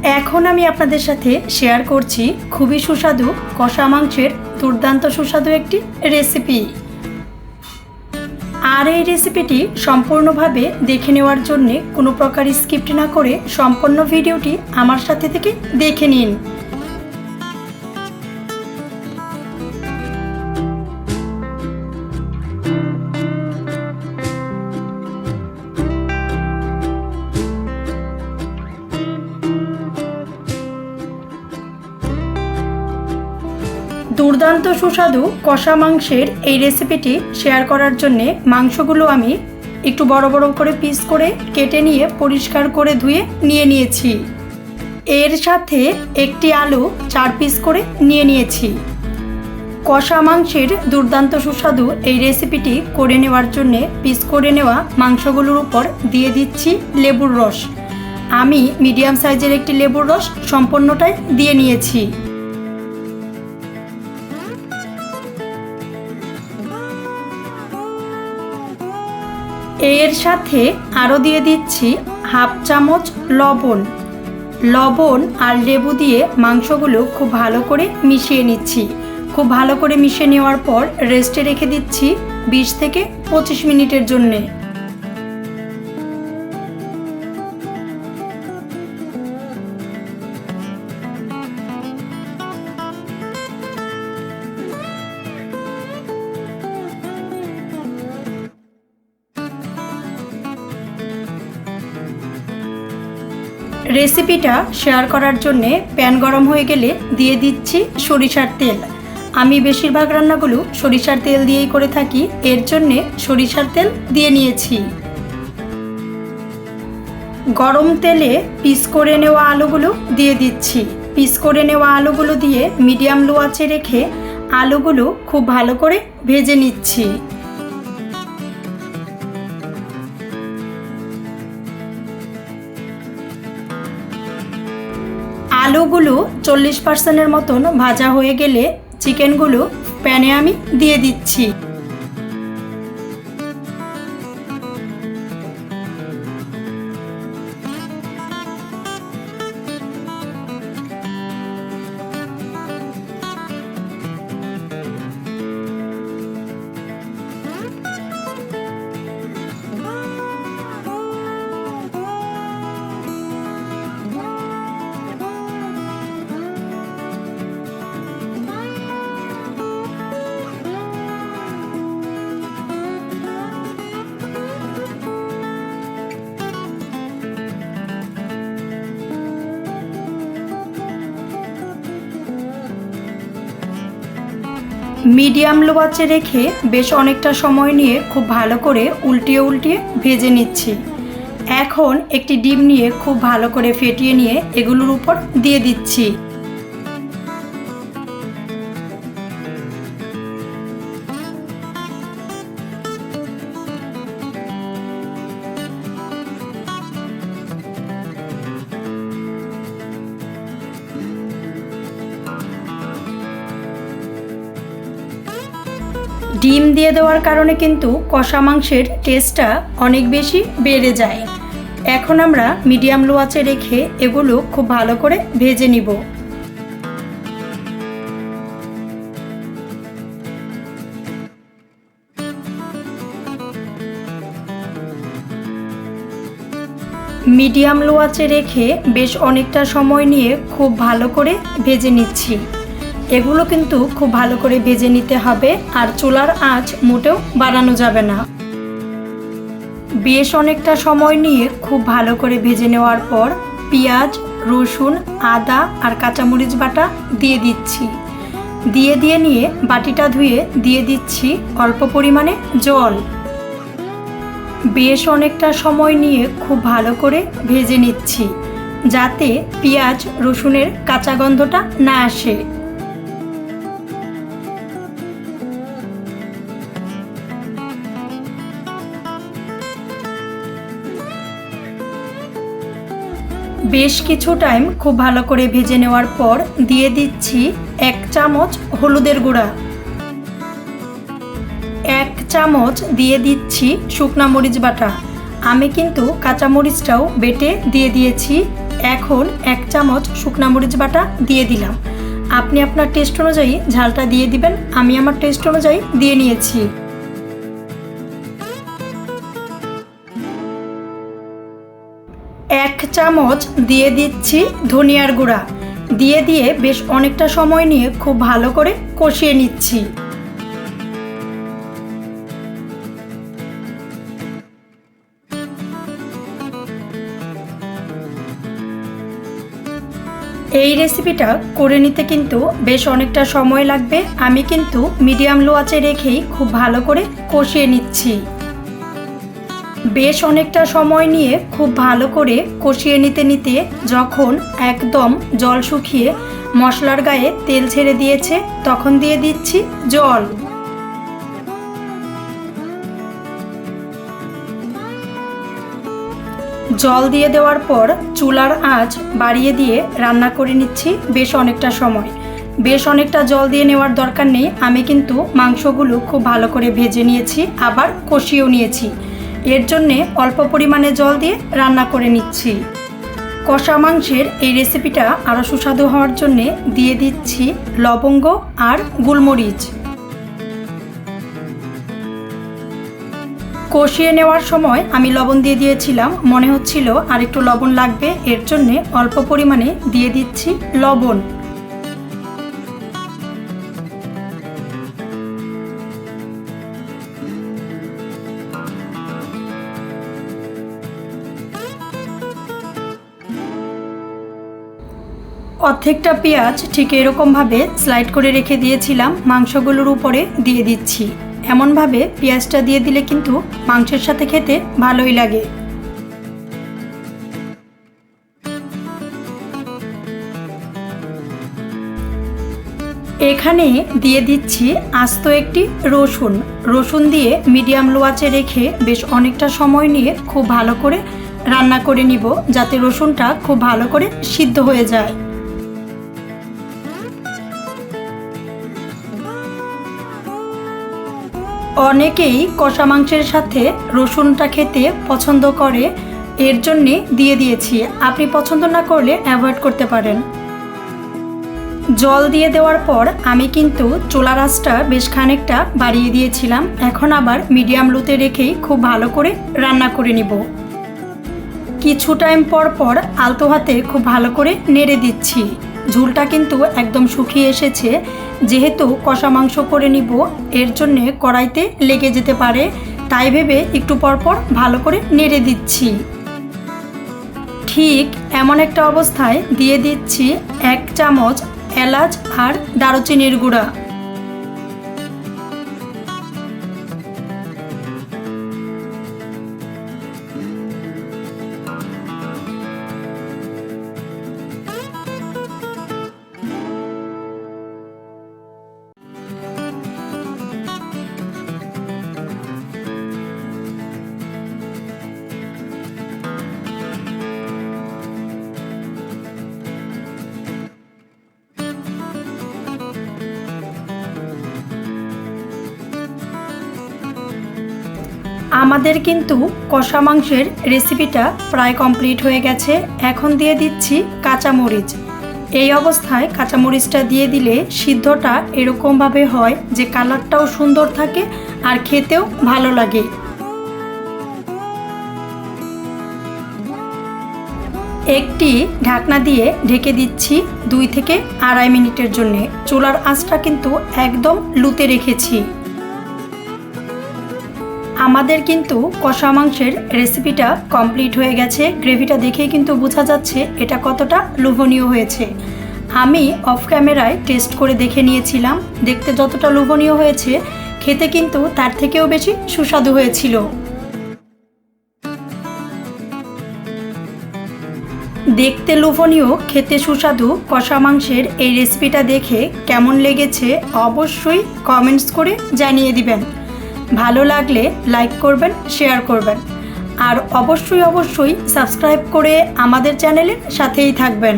এখন আমি আপনাদের সাথে শেয়ার করছি খুবই সুস্বাদু কষা মাংসের দুর্দান্ত সুস্বাদু একটি রেসিপি। আর এই রেসিপিটি সম্পূর্ণভাবে দেখে নেওয়ার জন্য কোনো প্রকার স্কিপ না করে সম্পূর্ণ ভিডিওটি আমার সাথে থেকে দেখে নিন। দুর্দান্ত সুস্বাদু কষা মাংসের এই রেসিপিটি শেয়ার করার জন্য মাংসগুলো আমি একটু বড় বড় করে পিস করে কেটে নিয়ে পরিষ্কার করে ধুয়ে নিয়েছি। এর সাথে একটি আলু 4 পিস করে নিয়েছি। কষা মাংসের দুর্দান্ত সুস্বাদু এই রেসিপিটি করে নেওয়ার জন্য পিস করে নেওয়া মাংসগুলোর উপর দিয়ে দিচ্ছি লেবুর রস। আমি মিডিয়াম সাইজের একটি লেবুর রস সম্পূর্ণটাই দিয়ে নিয়েছি। এর সাথে আরও দিয়ে দিচ্ছি হাফ চামচ লবণ আর লেবু দিয়ে মাংসগুলো খুব ভালো করে মিশিয়ে নিচ্ছি। খুব ভালো করে মিশিয়ে নেওয়ার পর রেস্টে রেখে দিচ্ছি 20 থেকে 25 মিনিটের জন্যে। রেসিপিটা শেয়ার করার জন্যে প্যান গরম হয়ে গেলে দিয়ে দিচ্ছি সরিষার তেল। আমি বেশিরভাগ রান্নাগুলো সরিষার তেল দিয়েই করে থাকি, এর জন্যে সরিষার তেল দিয়ে নিয়েছি। গরম তেলে পিস করে নেওয়া আলুগুলো দিয়ে দিচ্ছি। পিস করে নেওয়া আলুগুলো দিয়ে মিডিয়াম লো আঁচে রেখে আলুগুলো খুব ভালো করে ভেজে নিচ্ছি। আলুগুলো 40% মতন ভাজা হয়ে গেলে চিকেনগুলো প্যানে আমি দিয়ে দিচ্ছি। মিডিয়াম লো আঁচে রেখে বেশ অনেকটা সময় নিয়ে খুব ভালো করে উল্টিয়ে ভেজে নিচ্ছি। এখন একটি ডিম নিয়ে খুব ভালো করে ফেটিয়ে নিয়ে এগুলোর উপর দিয়ে দিচ্ছি। ডিম দিয়ে দেওয়ার কারণে কিন্তু কষা মাংসের টেস্টটা অনেক বেশি বেড়ে যায়। এখন আমরা মিডিয়াম লো আঁচে রেখে এগুলো খুব ভালো করে ভেজে নিব। মিডিয়াম লো আঁচে রেখে বেশ অনেকটা সময় নিয়ে খুব ভালো করে ভেজে নিচ্ছি। এগুলো কিন্তু খুব ভালো করে ভেজে নিতে হবে, আর চুলার আঁচ মোটেও বাড়ানো যাবে না। বেশ অনেকটা সময় নিয়ে খুব ভালো করে ভেজে নেওয়ার পর পেঁয়াজ, রসুন, আদা আর কাঁচামরিচ বাটা দিয়ে দিচ্ছি। দিয়ে নিয়ে বাটিটা ধুয়ে দিয়ে দিচ্ছি অল্প পরিমাণে জল। বেশ অনেকটা সময় নিয়ে খুব ভালো করে ভেজে নিচ্ছি, যাতে পেঁয়াজ রসুনের কাঁচা গন্ধটা না আসে। বেশ কিছু টাইম খুব ভালো করে ভেজে নেওয়ার পর দিয়ে দিচ্ছি 1 চামচ হলুদের গুঁড়া, 1 চামচ দিয়ে দিচ্ছি শুকনা মরিচ বাটা। আমি কিন্তু কাঁচা মরিচটাও বেটে দিয়ে দিয়েছি। এখন 1 চামচ শুকনা মরিচ বাটা দিয়ে দিলাম। আপনি আপনার টেস্ট অনুযায়ী ঝালটা দিয়ে দিবেন। আমি আমার টেস্ট অনুযায়ী দিয়ে নিয়েছি। এক চামচ দিয়ে দিচ্ছি ধনিয়ার গুঁড়া। দিয়ে বেশ অনেকটা সময় নিয়ে খুব ভালো করে কষিয়ে নিচ্ছি। এই রেসিপিটা করে নিতে কিন্তু বেশ অনেকটা সময় লাগবে। আমি কিন্তু মিডিয়াম লো আঁচে রেখেই খুব ভালো করে কষিয়ে নিচ্ছি। বেশ অনেকটা সময় নিয়ে খুব ভালো করে কষিয়ে নিতে যখন একদম জল শুকিয়ে মশলার গায়ে তেল ছেড়ে দিয়েছে, তখন দিয়ে দিচ্ছি জল। জল দিয়ে দেওয়ার পর চুলার আঁচ বাড়িয়ে দিয়ে রান্না করে নিচ্ছি বেশ অনেকটা সময়। বেশ অনেকটা জল দিয়ে নেওয়ার দরকার নেই। আমি কিন্তু মাংসগুলো খুব ভালো করে ভেজে নিয়েছি, আবার কষিয়েও নিয়েছি। এর জন্যে অল্প পরিমাণে জল দিয়ে রান্না করে নিচ্ছি। কষা মাংসের এই রেসিপিটা আরও সুস্বাদু হওয়ার জন্যে দিয়ে দিচ্ছি লবঙ্গ আর গোলমরিচ। কষিয়ে নেওয়ার সময় আমি লবণ দিয়ে দিয়েছিলাম, মনে হচ্ছিল আর একটু লবণ লাগবে, এর জন্যে অল্প পরিমাণে দিয়ে দিচ্ছি লবণ। অর্ধেকটা পেঁয়াজ ঠিক এরকমভাবে স্লাইড করে রেখে দিয়েছিলাম, মাংসগুলোর উপরে দিয়ে দিচ্ছি। এমনভাবে পেঁয়াজটা দিয়ে দিলে কিন্তু মাংসের সাথে খেতে ভালোই লাগে। এখানে দিয়ে দিচ্ছি আস্ত একটি রসুন দিয়ে মিডিয়াম লো আঁচে রেখে বেশ অনেকটা সময় নিয়ে খুব ভালো করে রান্না করে নিব, যাতে রসুনটা খুব ভালো করে সিদ্ধ হয়ে যায়। অনেকেই কষা মাংসের সাথে রসুনটা খেতে পছন্দ করে, এর জন্যে দিয়ে দিয়েছি। আপনি পছন্দ না করলে অ্যাভয়েড করতে পারেন। জল দিয়ে দেওয়ার পর আমি কিন্তু চুলার আঁচটা বেশ খানিকটা বাড়িয়ে দিয়েছিলাম। এখন আবার মিডিয়াম লোতে রেখেই খুব ভালো করে রান্না করে নিব। কিছু টাইম পর আলতো হাতে খুব ভালো করে নেড়ে দিচ্ছি। ঝোলটা কিন্তু একদম শুকিয়ে এসেছে। যেহেতু কষা মাংস করে নিব, এর জন্যে কড়াইতে লেগে যেতে পারে, তাই ভেবে একটু পরপর ভালো করে নেড়ে দিচ্ছি। ঠিক এমন একটা অবস্থায় দিয়ে দিচ্ছি 1 চামচ এলাচ আর দারুচিনির গুঁড়া। আমাদের কিন্তু কষা মাংসের রেসিপিটা প্রায় কমপ্লিট হয়ে গেছে। এখন দিয়ে দিচ্ছি কাঁচামরিচ। এই অবস্থায় কাঁচামরিচটা দিয়ে দিলে সিদ্ধটা এরকমভাবে হয় যে কালারটাও সুন্দর থাকে আর খেতেও ভালো লাগে। একটি ঢাকনা দিয়ে ঢেকে দিচ্ছি 2 থেকে 2.5 মিনিটের জন্য। চুলার আঁচটা কিন্তু একদম লুতে রেখেছি। আমাদের কিন্তু কষা মাংসের রেসিপিটা কমপ্লিট হয়ে গেছে। গ্রেভিটা দেখেই কিন্তু বোঝা যাচ্ছে এটা কতটা লোভনীয় হয়েছে। আমি অফ ক্যামেরায় টেস্ট করে দেখে নিয়েছিলাম, দেখতে যতটা লোভনীয় হয়েছে খেতে কিন্তু তার থেকেও বেশি সুস্বাদু হয়েছিল। দেখতে লোভনীয়, খেতে সুস্বাদু কষা মাংসের এই রেসিপিটা দেখে কেমন লেগেছে অবশ্যই কমেন্টস করে জানিয়ে দিবেন। ভালো লাগলে লাইক করবেন, শেয়ার করবেন, আর অবশ্যই সাবস্ক্রাইব করে আমাদের চ্যানেলের সাথেই থাকবেন।